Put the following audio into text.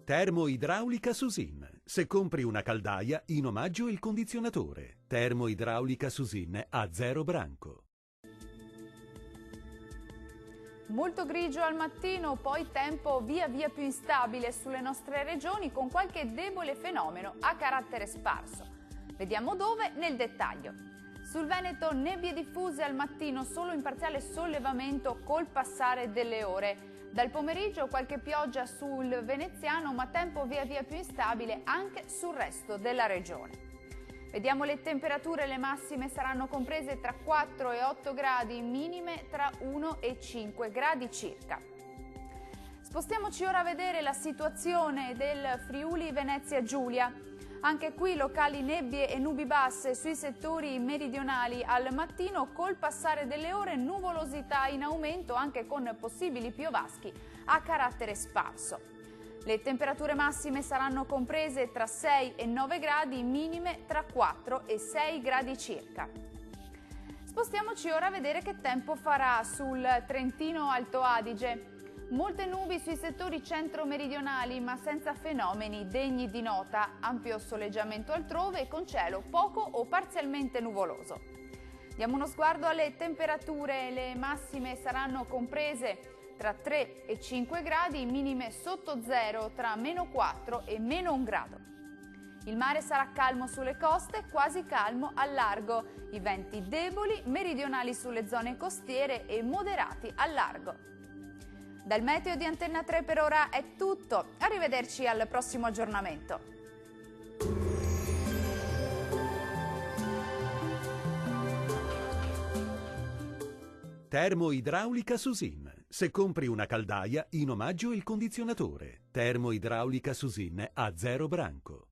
Termoidraulica Susin. Se compri una caldaia, in omaggio il condizionatore. Termoidraulica Susin a 0 branco. Molto grigio al mattino, poi tempo via via più instabile sulle nostre regioni con qualche debole fenomeno a carattere sparso. Vediamo dove nel dettaglio. Sul Veneto nebbie diffuse al mattino, solo in parziale sollevamento col passare delle ore. Dal pomeriggio qualche pioggia sul veneziano, ma tempo via via più instabile anche sul resto della regione. Vediamo le temperature, le massime saranno comprese tra 4 e 8 gradi, minime tra 1 e 5 gradi circa. Spostiamoci ora a vedere la situazione del Friuli Venezia Giulia. Anche qui locali nebbie e nubi basse sui settori meridionali al mattino, col passare delle ore nuvolosità in aumento anche con possibili piovaschi a carattere sparso. Le temperature massime saranno comprese tra 6 e 9 gradi, minime tra 4 e 6 gradi circa. Spostiamoci ora a vedere che tempo farà sul Trentino Alto Adige. Molte nubi sui settori centro-meridionali, ma senza fenomeni degni di nota, ampio soleggiamento altrove e con cielo poco o parzialmente nuvoloso. Diamo uno sguardo alle temperature, le massime saranno comprese tra 3 e 5 gradi, minime sotto zero tra meno 4 e meno 1 grado. Il mare sarà calmo sulle coste, quasi calmo al largo, i venti deboli, meridionali sulle zone costiere e moderati al largo. Dal meteo di Antenna 3 per ora è tutto, arrivederci al prossimo aggiornamento. Termoidraulica Susin. Se compri una caldaia, in omaggio il condizionatore. Termoidraulica Susin a 0 branco.